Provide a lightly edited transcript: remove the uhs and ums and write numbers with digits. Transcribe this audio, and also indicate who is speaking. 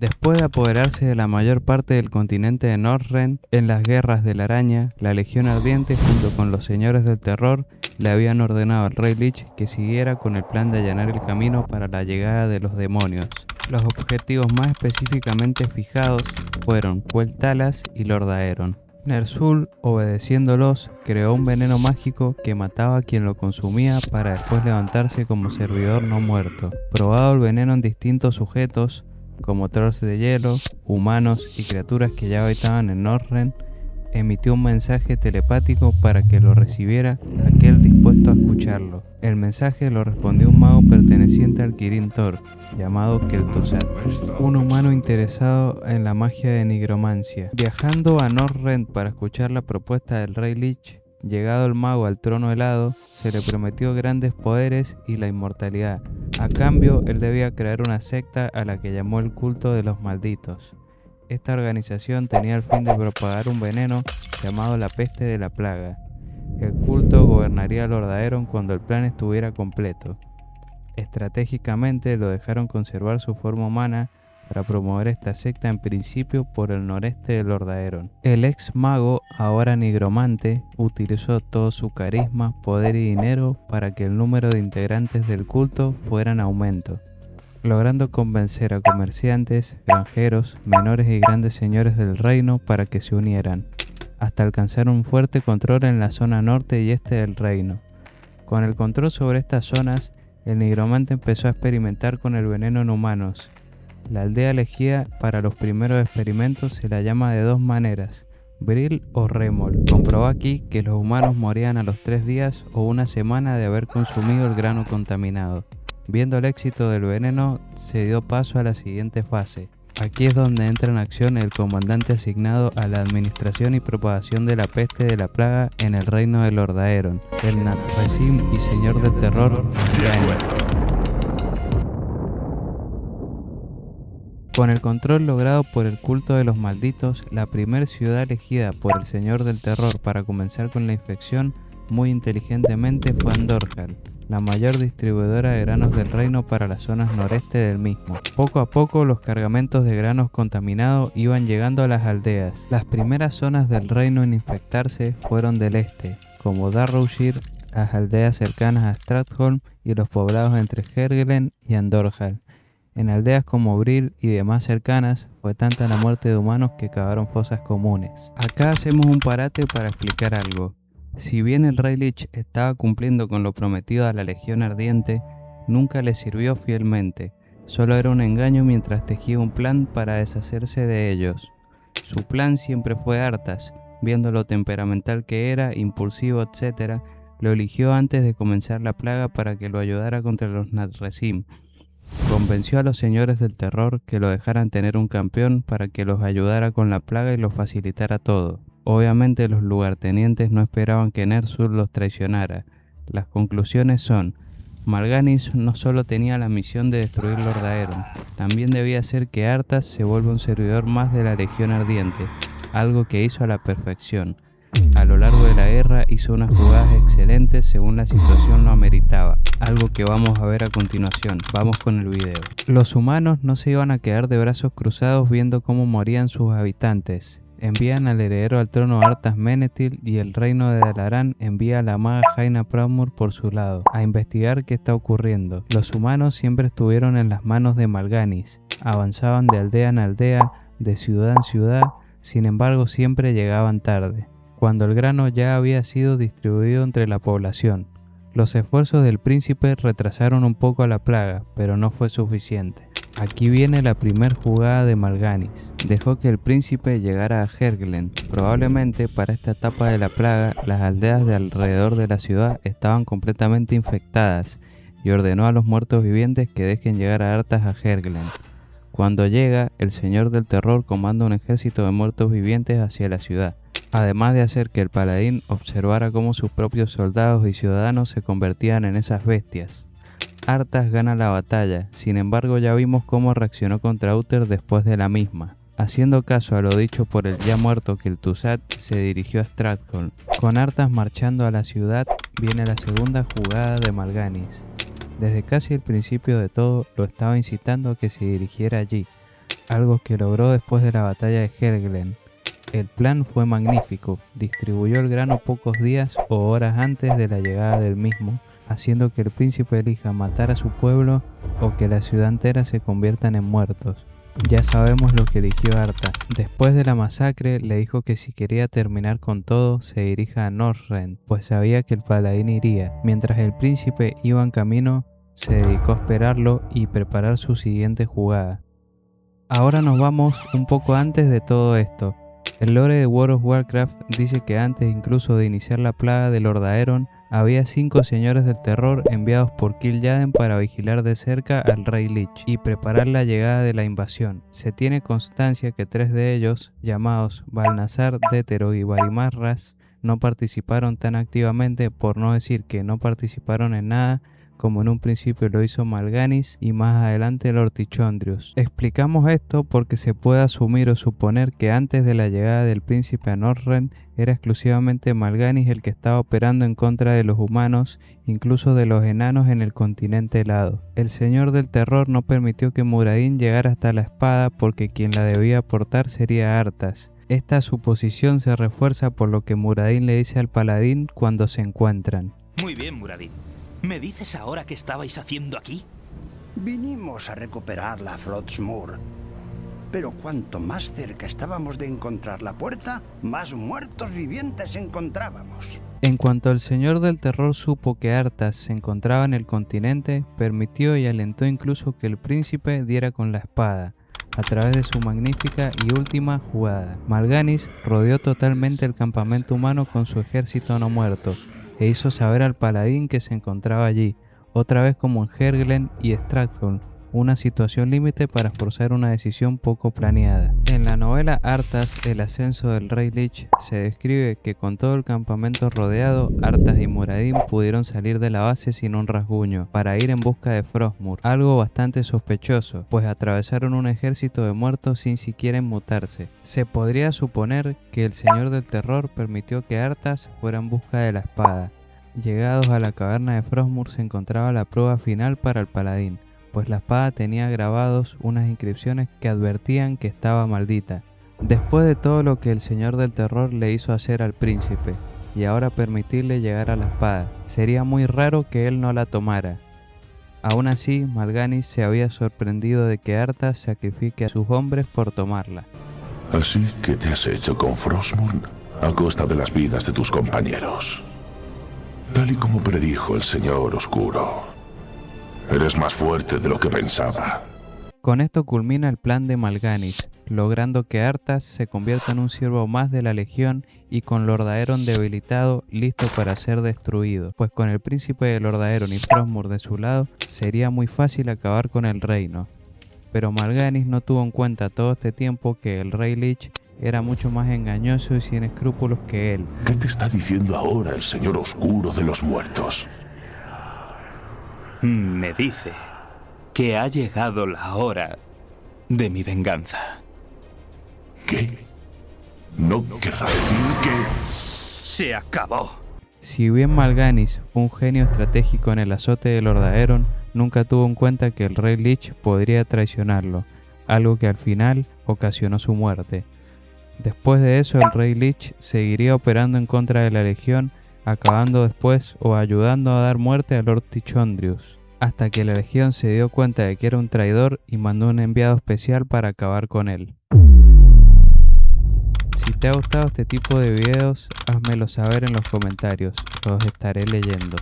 Speaker 1: Después de apoderarse de la mayor parte del continente de Northrend en las Guerras de la Araña, la Legión Ardiente, junto con los Señores del Terror, le habían ordenado al Rey Lich que siguiera con el plan de allanar el camino para la llegada de los demonios. Los objetivos más específicamente fijados fueron Quel'Thalas y Lord Aeron. Ner'zhul, obedeciéndolos, creó un veneno mágico que mataba a quien lo consumía para después levantarse como servidor no muerto. Probado el veneno en distintos sujetos, como trolls de hielo, humanos y criaturas que ya habitaban en Northrend, emitió un mensaje telepático para que lo recibiera aquel dispuesto a escucharlo. El mensaje lo respondió un mago perteneciente al Kirin Tor, llamado Kel'Thuzad, un humano interesado en la magia de nigromancia. Viajando a Northrend para escuchar la propuesta del Rey Lich, llegado el mago al trono helado, se le prometió grandes poderes y la inmortalidad. A cambio, él debía crear una secta a la que llamó el Culto de los Malditos. Esta organización tenía el fin de propagar un veneno llamado la Peste de la Plaga. El culto gobernaría a Lord Aeron cuando el plan estuviera completo. Estratégicamente lo dejaron conservar su forma humana para promover esta secta en principio por el noreste de Lord Aeron. El ex mago, ahora nigromante, utilizó todo su carisma, poder y dinero para que el número de integrantes del culto fuera en aumento, logrando convencer a comerciantes, granjeros, menores y grandes señores del reino para que se unieran, hasta alcanzar un fuerte control en la zona norte y este del reino. Con el control sobre estas zonas, el nigromante empezó a experimentar con el veneno en humanos. La aldea elegida para los primeros experimentos se la llama de dos maneras, Bril o Remol. Comprobó aquí que los humanos morían a los 3 días o una semana de haber consumido el grano contaminado. Viendo el éxito del veneno, se dio paso a la siguiente fase. Aquí es donde entra en acción el comandante asignado a la administración y propagación de la peste de la plaga en el reino de Lord Aeron, el Nat'Razim y señor del terror, Mal'Ganis. Con el control logrado por el culto de los malditos, la primera ciudad elegida por el señor del terror para comenzar con la infección, muy inteligentemente fue Andorhal, la mayor distribuidora de granos del reino para las zonas noreste del mismo. Poco a poco los cargamentos de granos contaminados iban llegando a las aldeas. Las primeras zonas del reino en infectarse fueron del este, como Darrowshire, las aldeas cercanas a Stratholme y los poblados entre Helgen y Andorhal. En aldeas como Bril y demás cercanas, fue tanta la muerte de humanos que cavaron fosas comunes. Acá hacemos un parate para explicar algo. Si bien el Rey Lich estaba cumpliendo con lo prometido a la Legión Ardiente, nunca le sirvió fielmente. Solo era un engaño mientras tejía un plan para deshacerse de ellos. Su plan siempre fue Arthas, viendo lo temperamental que era, impulsivo, etc., lo eligió antes de comenzar la plaga para que lo ayudara contra los Nat'Razim. Convenció a los señores del terror que lo dejaran tener un campeón para que los ayudara con la plaga y lo facilitara todo. Obviamente los lugartenientes no esperaban que Ner'zhul los traicionara. Las conclusiones son: Mal'Ganis no solo tenía la misión de destruir Lord Aeron, también debía hacer que Arthas se vuelva un servidor más de la Legión Ardiente, algo que hizo a la perfección. A lo largo de la guerra hizo unas jugadas excelentes según la situación lo ameritaba, algo que vamos a ver a continuación. Vamos con el video. Los humanos no se iban a quedar de brazos cruzados viendo cómo morían sus habitantes. Envían al heredero al trono Arthas Menethil y el reino de Dalaran envía a la maga Jaina Proudmoore por su lado, a investigar qué está ocurriendo. Los humanos siempre estuvieron en las manos de Mal'Ganis, avanzaban de aldea en aldea, de ciudad en ciudad, sin embargo siempre llegaban tarde, cuando el grano ya había sido distribuido entre la población. Los esfuerzos del príncipe retrasaron un poco a la plaga, pero no fue suficiente. Aquí viene la primer jugada de Mal'Ganis. Dejó que el príncipe llegara a Helgen. Probablemente para esta etapa de la plaga, las aldeas de alrededor de la ciudad estaban completamente infectadas y ordenó a los muertos vivientes que dejen llegar a Arthas a Helgen. Cuando llega, el señor del terror comanda un ejército de muertos vivientes hacia la ciudad, además de hacer que el paladín observara cómo sus propios soldados y ciudadanos se convertían en esas bestias. Arthas gana la batalla, sin embargo ya vimos cómo reaccionó contra Uther después de la misma. Haciendo caso a lo dicho por el ya muerto Kel'Thuzad, se dirigió a Stratholme. Con Arthas marchando a la ciudad, viene la segunda jugada de Mal'Ganis. Desde casi el principio de todo, lo estaba incitando a que se dirigiera allí. algo que logró después de la batalla de Helgen. El plan fue magnífico, distribuyó el grano pocos días o horas antes de la llegada del mismo, haciendo que el príncipe elija matar a su pueblo o que la ciudad entera se conviertan en muertos. Ya sabemos lo que eligió Arthas. Después de la masacre le dijo que si quería terminar con todo se dirija a Northrend, pues sabía que el paladín iría. Mientras el príncipe iba en camino, se dedicó a esperarlo y preparar su siguiente jugada. Ahora nos vamos un poco antes de todo esto. El lore de World of Warcraft dice que antes incluso de iniciar la plaga de Lord Aeron, había 5 señores del terror enviados por Kil'jaeden para vigilar de cerca al rey Lich y preparar la llegada de la invasión. Se tiene constancia que 3 de ellos, llamados Balnazar, Détero y Barimarras, no participaron tan activamente, por no decir que no participaron en nada, como en un principio lo hizo Mal'Ganis y más adelante Lord Tichondrius. Explicamos esto porque se puede asumir o suponer que antes de la llegada del príncipe a Northrend era exclusivamente Mal'Ganis el que estaba operando en contra de los humanos, incluso de los enanos en el continente helado. El señor del terror no permitió que Muradin llegara hasta la espada porque quien la debía portar sería Arthas. Esta suposición se refuerza por lo que Muradin le dice al paladín cuando se encuentran.
Speaker 2: Muy bien, Muradin. ¿Me dices ahora qué estabais haciendo aquí?
Speaker 3: Vinimos a recuperar la Flotsmoor. Pero cuanto más cerca estábamos de encontrar la puerta, más muertos vivientes encontrábamos.
Speaker 1: En cuanto el señor del terror supo que Arthas se encontraba en el continente, permitió y alentó incluso que el príncipe diera con la espada, a través de su magnífica y última jugada. Mal'Ganis rodeó totalmente el campamento humano con su ejército no muerto, e hizo saber al paladín que se encontraba allí, otra vez como en Helgen y Stratholme, una situación límite para forzar una decisión poco planeada. En la novela Arthas, el ascenso del rey Lich, se describe que con todo el campamento rodeado, Arthas y Muradin pudieron salir de la base sin un rasguño, para ir en busca de Frostmourne, algo bastante sospechoso, pues atravesaron un ejército de muertos sin siquiera inmutarse. Se podría suponer que el señor del terror permitió que Arthas fuera en busca de la espada. Llegados a la caverna de Frostmourne se encontraba la prueba final para el paladín, pues la espada tenía grabados unas inscripciones que advertían que estaba maldita. Después de todo lo que el señor del terror le hizo hacer al príncipe, y ahora permitirle llegar a la espada, sería muy raro que él no la tomara. Aún así, Mal'Ganis se había sorprendido de que Arthas sacrifique a sus hombres por tomarla.
Speaker 4: Así que te has hecho con Frostmourne a costa de las vidas de tus compañeros. Tal y como predijo el Señor Oscuro. Eres más fuerte de lo que pensaba.
Speaker 1: Con esto culmina el plan de Mal'Ganis, logrando que Arthas se convierta en un siervo más de la Legión y con Lord Aeron debilitado, listo para ser destruido, pues con el príncipe de Lord Aeron y Frostmourne de su lado, sería muy fácil acabar con el reino. Pero Mal'Ganis no tuvo en cuenta todo este tiempo que el rey Lich era mucho más engañoso y sin escrúpulos que él.
Speaker 4: ¿Qué te está diciendo ahora el Señor Oscuro de los muertos?
Speaker 2: Me dice que ha llegado la hora de mi venganza.
Speaker 4: ¿Qué? ¿No querrá decir que...?
Speaker 2: ¡Se acabó!
Speaker 1: Si bien Mal'Ganis fue un genio estratégico en el azote de Lord Aeron, nunca tuvo en cuenta que el rey Lich podría traicionarlo, algo que al final ocasionó su muerte. Después de eso, el rey Lich seguiría operando en contra de la Legión, acabando después o ayudando a dar muerte a Lord Tichondrius, hasta que la Legión se dio cuenta de que era un traidor y mandó un enviado especial para acabar con él. Si te ha gustado este tipo de videos, házmelo saber en los comentarios, los estaré leyendo.